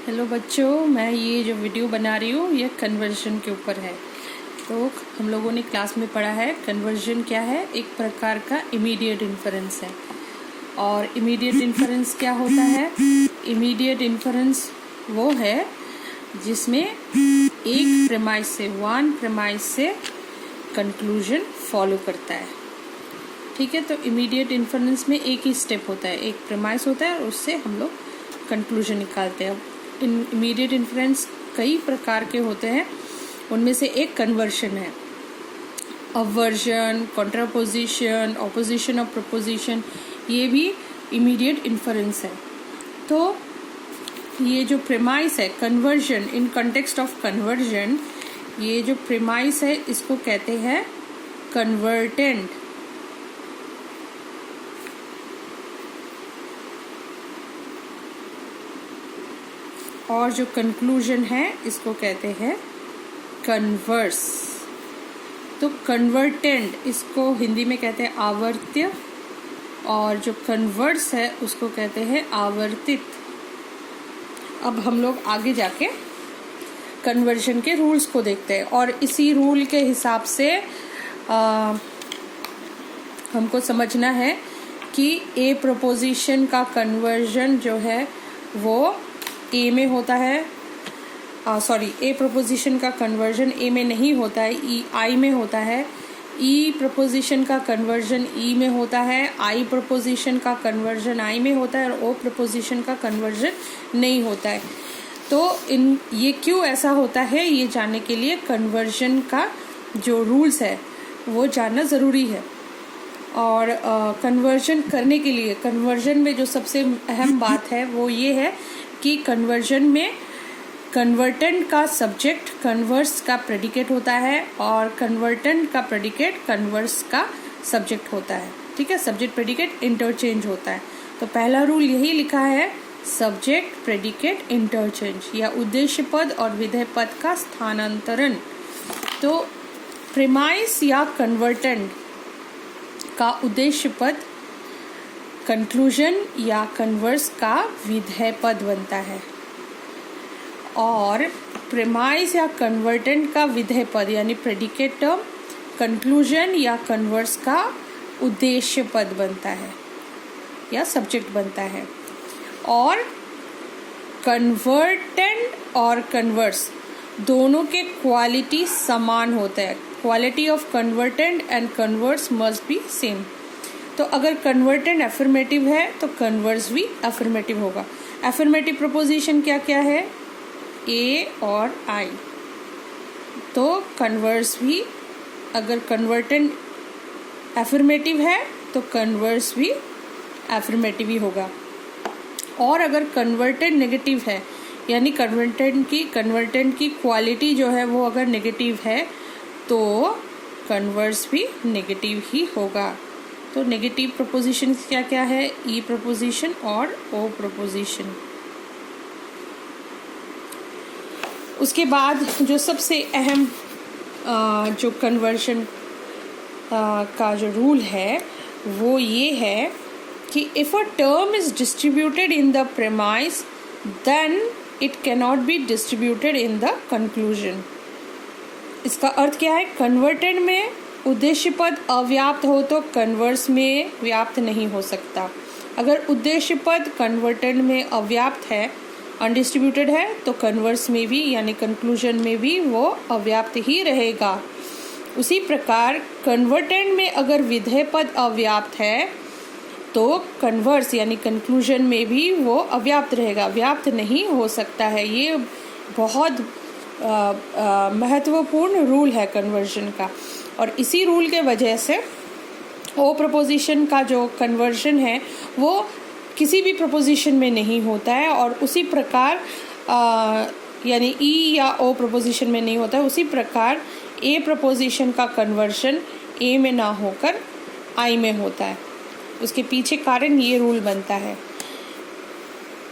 Hello बच्चों, मैं ये जो वीडियो बना रही हूँ ये कन्वर्जन के ऊपर है। तो हम लोगों ने क्लास में पढ़ा है कन्वर्जन क्या है, एक प्रकार का इमीडिएट इन्फरेंस है। और इमीडिएट इन्फरेंस क्या होता है? इमीडिएट इन्फरेंस वो है जिसमें एक वन प्रेमाइस से कंक्लूजन फॉलो करता है। ठीक है, तो इमीडिएट इन्फरेंस में एक ही स्टेप होता है, एक प्रेमाइस होता है और उससे हम लोग कंक्लूजन निकालते हैं। इमीडिएट इन्फरेंस कई प्रकार के होते हैं, उनमें से एक कन्वर्शन है। Aversion, contraposition, opposition of preposition, ये भी इमीडिएट इन्फरेंस है। तो ये जो प्रेमाइस है conversion, in context of conversion, ये जो प्रेमाइस है इसको कहते हैं कन्वर्टेंट। और जो कंक्लूजन है इसको कहते हैं कन्वर्स। तो कन्वर्टेंट इसको हिंदी में कहते हैं आवर्त्य, और जो कन्वर्स है उसको कहते हैं आवर्तित। अब हम लोग आगे जाके कन्वर्जन के रूल्स को देखते हैं, और इसी रूल के हिसाब से हमको समझना है कि ए प्रपोजिशन का कन्वर्जन जो है वो ए में होता है। ए प्रपोजिशन का कन्वर्जन ए में नहीं होता है, ई आई में होता है। ई प्रपोजिशन का कन्वर्जन ई में होता है, आई प्रपोजिशन का कन्वर्जन आई में होता है, और ओ प्रपोजिशन का कन्वर्जन नहीं होता है। तो ये क्यों ऐसा होता है, ये जानने के लिए कन्वर्जन का जो रूल्स है वो जानना ज़रूरी है। और कन्वर्जन करने के लिए कन्वर्जन में जो सबसे अहम बात है वो ये है कि कन्वर्जन में कन्वर्टेंट का सब्जेक्ट कन्वर्स का प्रेडिकेट होता है, और कन्वर्टेंट का प्रेडिकेट कन्वर्स का सब्जेक्ट होता है। ठीक है, सब्जेक्ट प्रेडिकेट इंटरचेंज होता है। तो पहला रूल यही लिखा है, सब्जेक्ट प्रेडिकेट इंटरचेंज, या उद्देश्य पद और विधेय पद का स्थानांतरण। तो प्रेमाइस या कन्वर्टेंट का उद्देश्य पद कंक्लूजन या कन्वर्स का विधेय पद बनता है, और प्रेमाइस या कन्वर्टेंट का विधेय पद यानी प्रेडिकेट टर्म कंक्लूजन या कन्वर्स का उद्देश्य पद बनता है या सब्जेक्ट बनता है। और कन्वर्टेंट और कन्वर्स दोनों के क्वालिटी समान होता है। Quality of convertend and converse must be same. तो अगर कन्वर्टेंट अफर्मेटिव है तो कन्वर्स भी अफर्मेटिव होगा। अफर्मेटिव प्रपोजिशन क्या क्या है? ए और आई। तो कन्वर्स भी, अगर कन्वर्टेंट अफर्मेटिव है तो कन्वर्स भी अफर्मेटिव ही होगा। और अगर कन्वर्टेंट नेगेटिव है, यानी कन्वर्टेंट की क्वालिटी जो है वो अगर नेगेटिव है तो कन्वर्स भी नेगेटिव ही होगा। तो नेगेटिव प्रपोजिशन क्या क्या है? ई प्रपोजिशन और ओ प्रपोजिशन। उसके बाद जो सबसे अहम जो कन्वर्जन का जो रूल है वो ये है कि if a term is distributed in the premise then it cannot be distributed in the conclusion. इसका अर्थ क्या है? कन्वर्टेंट में उद्देश्य पद अव्याप्त हो तो कन्वर्स में व्याप्त नहीं हो सकता। अगर उद्देश्य पद कन्वर्टेंट में अव्याप्त है, अनडिस्ट्रीब्यूटेड है, तो कन्वर्स में भी यानी कंक्लूजन में भी वो अव्याप्त ही रहेगा। उसी प्रकार कन्वर्टेंट में अगर विधेय पद अव्याप्त है तो कन्वर्स यानी कंक्लूजन में भी वो अव्याप्त रहेगा, व्याप्त नहीं हो सकता है। ये बहुत महत्वपूर्ण रूल है कन्वर्जन का। और इसी रूल के वजह से ओ प्रपोजिशन का जो कन्वर्जन है वो किसी भी प्रपोजिशन में नहीं होता है, और उसी प्रकार यानी ई या ओ प्रपोजिशन में नहीं होता है। उसी प्रकार ए प्रपोजिशन का कन्वर्जन ए में ना होकर आई में होता है। उसके पीछे कारण ये रूल बनता है।